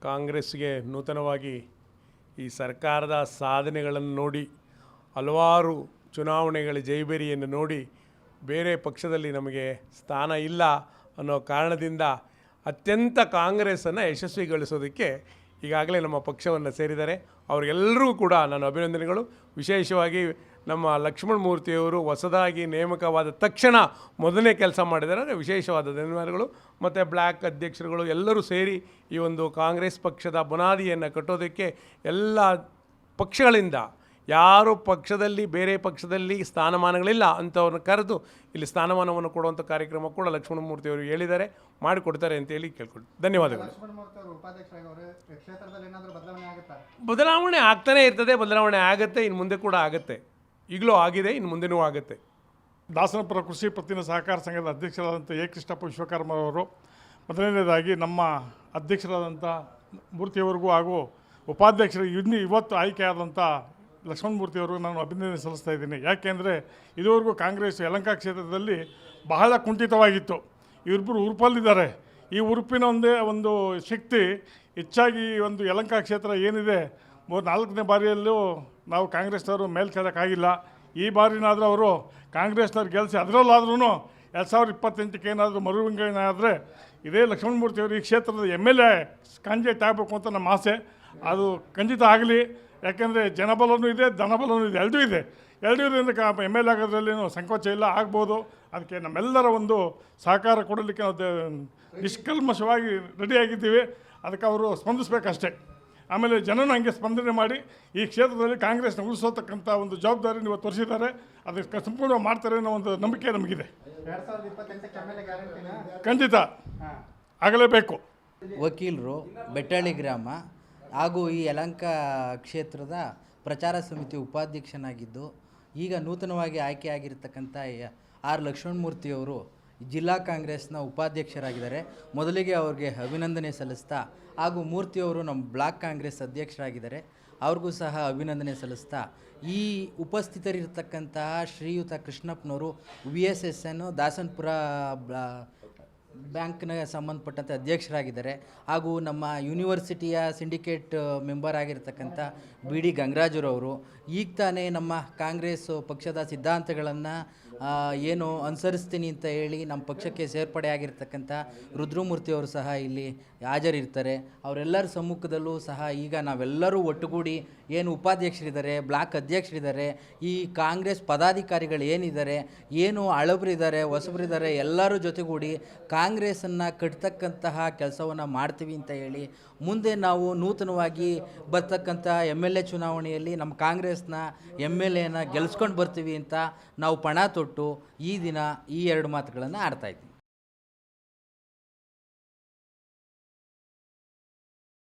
ಕಾಂಗ್ರೆಸ್ಗೆ ನೂತನವಾಗಿ ಈ ಸರ್ಕಾರದ ಸಾಧನೆಗಳನ್ನು ನೋಡಿ ಹಲವಾರು ಚುನಾವಣೆಗಳ ಜೈಬೇರಿಯನ್ನು ನೋಡಿ ಬೇರೆ ಪಕ್ಷದಲ್ಲಿ ನಮಗೆ ಸ್ಥಾನ ಇಲ್ಲ ಅನ್ನೋ ಕಾರಣದಿಂದ ಅತ್ಯಂತ ಕಾಂಗ್ರೆಸ್ಸನ್ನು ಯಶಸ್ವಿಗೊಳಿಸೋದಕ್ಕೆ ಈಗಾಗಲೇ ನಮ್ಮ ಪಕ್ಷವನ್ನು ಸೇರಿದ್ದಾರೆ. ಅವರಿಗೆಲ್ಲರಿಗೂ ಕೂಡ ನಾನು ಅಭಿನಂದನೆಗಳು. ವಿಶೇಷವಾಗಿ ನಮ್ಮ ಲಕ್ಷ್ಮಣ ಮೂರ್ತಿಯವರು ಹೊಸದಾಗಿ ನೇಮಕವಾದ ತಕ್ಷಣ ಮೊದಲನೇ ಕೆಲಸ ಮಾಡಿದ್ದಾರೆ, ವಿಶೇಷವಾದ ಧನ್ಯವಾದಗಳು. ಮತ್ತು ಬ್ಲ್ಯಾಕ್ ಅಧ್ಯಕ್ಷರುಗಳು ಎಲ್ಲರೂ ಸೇರಿ ಈ ಒಂದು ಕಾಂಗ್ರೆಸ್ ಪಕ್ಷದ ಬುನಾದಿಯನ್ನು ಕಟ್ಟೋದಕ್ಕೆ ಎಲ್ಲ ಪಕ್ಷಗಳಿಂದ ಯಾರು ಪಕ್ಷದಲ್ಲಿ ಬೇರೆ ಪಕ್ಷದಲ್ಲಿ ಸ್ಥಾನಮಾನಗಳಿಲ್ಲ ಅಂಥವ್ರನ್ನ ಕರೆದು ಇಲ್ಲಿ ಸ್ಥಾನಮಾನವನ್ನು ಕೊಡುವಂಥ ಕಾರ್ಯಕ್ರಮ ಕೂಡ ಲಕ್ಷ್ಮಣ ಮೂರ್ತಿಯವರು ಹೇಳಿದ್ದಾರೆ, ಮಾಡಿಕೊಡ್ತಾರೆ ಅಂತೇಳಿ ಕೇಳ್ಕೊಂಡು ಧನ್ಯವಾದಗಳು. ಬದಲಾವಣೆ ಆಗ್ತಾನೇ ಇರ್ತದೆ, ಬದಲಾವಣೆ ಆಗುತ್ತೆ, ಇನ್ನು ಮುಂದೆ ಕೂಡ ಆಗುತ್ತೆ, ಈಗಲೂ ಆಗಿದೆ, ಇನ್ನು ಮುಂದೆನೂ ಆಗುತ್ತೆ. ದಾಸನಪುರ ಕೃಷಿ ಪತ್ತಿನ ಸಹಕಾರ ಸಂಘದ ಅಧ್ಯಕ್ಷರಾದಂಥ ಎ ಕೃಷ್ಣಪ್ಪ ವಿಶ್ವಕರ್ಮ ಅವರು ಮೊದಲನೇದಾಗಿ ನಮ್ಮ ಅಧ್ಯಕ್ಷರಾದಂಥ ಮೂರ್ತಿಯವರಿಗೂ ಹಾಗೂ ಉಪಾಧ್ಯಕ್ಷರಿಗೆ ಇವತ್ತು ಆಯ್ಕೆಯಾದಂಥ ಲಕ್ಷ್ಮಣ ಮೂರ್ತಿಯವರು ನಾನು ಅಭಿನಂದನೆ ಸಲ್ಲಿಸ್ತಾ ಇದ್ದೀನಿ. ಯಾಕೆಂದರೆ ಇದುವರೆಗೂ ಕಾಂಗ್ರೆಸ್ ಯಲಹಂಕ ಕ್ಷೇತ್ರದಲ್ಲಿ ಬಹಳ ಕುಂಠಿತವಾಗಿತ್ತು. ಇವರಿಬ್ಬರು ಉರುಪಲ್ಲಿದ್ದಾರೆ. ಈ ಉರುಪಿನ ಒಂದು ಶಕ್ತಿ ಹೆಚ್ಚಾಗಿ ಒಂದು ಯಲಹಂಕ ಕ್ಷೇತ್ರ ಏನಿದೆ 4ನೇ ಬಾರಿಯಲ್ಲೂ ನಾವು ಕಾಂಗ್ರೆಸ್ನವರು ಮೇಲ್ಕೇಳಕ್ಕಾಗಿಲ್ಲ. ಈ ಬಾರಿನಾದರೂ ಅವರು ಕಾಂಗ್ರೆಸ್ನವ್ರು ಗೆಲ್ಲಿಸಿ ಅದರಲ್ಲಾದ್ರೂ 2028ಕ್ಕೆ ಏನಾದರೂ ಮರುವಿಂಗಡಣೆ ಆದರೆ ಇದೇ ಲಕ್ಷ್ಮಣ ಮೂರ್ತಿಯವರು ಈ ಕ್ಷೇತ್ರದ MLA ಕ್ಯಾಂಡಿಡೇಟ್ ಆಗಬೇಕು ಅಂತ ನಮ್ಮ ಆಸೆ. ಅದು ಖಂಡಿತ ಆಗಲಿ. ಯಾಕೆಂದರೆ ಜನಬಲನೂ ಇದೆ, ಧನಬಲನೂ ಇದೆ, ಎರಡೂ ಇದೆ. ಎರಡೂ ಇದರಿಂದ MLA ಆಗೋದ್ರಲ್ಲೇನು ಸಂಕೋಚ ಇಲ್ಲ, ಆಗ್ಬೋದು. ಅದಕ್ಕೆ ನಮ್ಮೆಲ್ಲರ ಒಂದು ಸಹಕಾರ ಕೊಡಲಿಕ್ಕೆ ನಾವು ನಿಷ್ಕಲ್ಮಶವಾಗಿ ರೆಡಿಯಾಗಿದ್ದೀವಿ. ಅದಕ್ಕೆ ಅವರು ಸ್ಪಂದಿಸಬೇಕಷ್ಟೇ. ಆಮೇಲೆ ಜನನೂ ಹಂಗೆ ಸ್ಪಂದನೆ ಮಾಡಿ ಈ ಕ್ಷೇತ್ರದಲ್ಲಿ ಕಾಂಗ್ರೆಸ್ನ ಉಳಿಸೋತಕ್ಕಂಥ ಒಂದು ಜವಾಬ್ದಾರಿ ನೀವು ತೋರಿಸಿದ್ದಾರೆ. ಅದಕ್ಕೆ ಸಂಪೂರ್ಣವಾಗಿ ಮಾಡ್ತಾರೆ ಅನ್ನೋ ಒಂದು ನಂಬಿಕೆ ನಮಗಿದೆ. ಖಂಡಿತ ಆಗಲೇಬೇಕು. ವಕೀಲರು, ಬೆಟ್ಟಳ್ಳಿ ಗ್ರಾಮ ಹಾಗೂ ಈ ಯಲಹಂಕ ಕ್ಷೇತ್ರದ ಪ್ರಚಾರ ಸಮಿತಿ ಉಪಾಧ್ಯಕ್ಷನಾಗಿದ್ದು ಈಗ ನೂತನವಾಗಿ ಆಯ್ಕೆಯಾಗಿರ್ತಕ್ಕಂಥ ಆರ್ ಲಕ್ಷ್ಮಣಮೂರ್ತಿಯವರು ಜಿಲ್ಲಾ ಕಾಂಗ್ರೆಸ್ನ ಉಪಾಧ್ಯಕ್ಷರಾಗಿದ್ದಾರೆ. ಮೊದಲಿಗೆ ಅವ್ರಿಗೆ ಅಭಿನಂದನೆ ಸಲ್ಲಿಸ್ತಾ ಹಾಗೂ ಮೂರ್ತಿಯವರು ನಮ್ಮ ಬ್ಲಾಕ್ ಕಾಂಗ್ರೆಸ್ ಅಧ್ಯಕ್ಷರಾಗಿದ್ದಾರೆ, ಅವ್ರಿಗೂ ಸಹ ಅಭಿನಂದನೆ ಸಲ್ಲಿಸ್ತಾ ಈ ಉಪಸ್ಥಿತರಿರ್ತಕ್ಕಂತಹ ಶ್ರೀಯುತ ಕೃಷ್ಣಪ್ಪನವರು VSSN ದಾಸನಪುರ ಬ್ಯಾಂಕ್ನ ಸಂಬಂಧಪಟ್ಟಂತೆ ಅಧ್ಯಕ್ಷರಾಗಿದ್ದಾರೆ. ಹಾಗೂ ನಮ್ಮ ಯೂನಿವರ್ಸಿಟಿಯ ಸಿಂಡಿಕೇಟ್ ಮೆಂಬರ್ ಆಗಿರ್ತಕ್ಕಂಥ BD ಗಂಗರಾಜರವರು ಈಗ ತಾನೇ ನಮ್ಮ ಕಾಂಗ್ರೆಸ್ ಪಕ್ಷದ ಸಿದ್ಧಾಂತಗಳನ್ನು ಏನು ಅನುಸರಿಸ್ತೀನಿ ಅಂತ ಹೇಳಿ ನಮ್ಮ ಪಕ್ಷಕ್ಕೆ ಸೇರ್ಪಡೆ ಆಗಿರ್ತಕ್ಕಂಥ ರುದ್ರಮೂರ್ತಿಯವರು ಸಹ ಇಲ್ಲಿ ಹಾಜರಿರ್ತಾರೆ. ಅವರೆಲ್ಲರ ಸಮ್ಮುಖದಲ್ಲೂ ಸಹ ಈಗ ನಾವೆಲ್ಲರೂ ಒಟ್ಟುಗೂಡಿ ಏನು ಉಪಾಧ್ಯಕ್ಷರಿದ್ದಾರೆ, ಬ್ಲಾಕ್ ಅಧ್ಯಕ್ಷರಿದ್ದಾರೆ, ಈ ಕಾಂಗ್ರೆಸ್ ಪದಾಧಿಕಾರಿಗಳು ಏನಿದ್ದಾರೆ, ಏನು ಹಳಬರಿದ್ದಾರೆ, ಹೊಸಬರಿದ್ದಾರೆ, ಎಲ್ಲರೂ ಜೊತೆಗೂಡಿ ಕಾಂಗ್ರೆಸ್ಸನ್ನು ಕಟ್ತಕ್ಕಂತಹ ಕೆಲಸವನ್ನು ಮಾಡ್ತೀವಿ ಅಂತ ಹೇಳಿ ಮುಂದೆ ನಾವು ನೂತನವಾಗಿ ಬರ್ತಕ್ಕಂಥ MLA ಚುನಾವಣೆಯಲ್ಲಿ ನಮ್ಮ ಕಾಂಗ್ರೆಸ್ನ MLAನ ಗೆಲ್ಲಿಸ್ಕೊಂಡು ಬರ್ತೀವಿ ಅಂತ ನಾವು ಪಣ ತೊಟ್ಟು ಈ ದಿನ ಈ 2 ಮಾತುಗಳನ್ನು ಆಡ್ತಾಯಿದ್ದೀವಿ.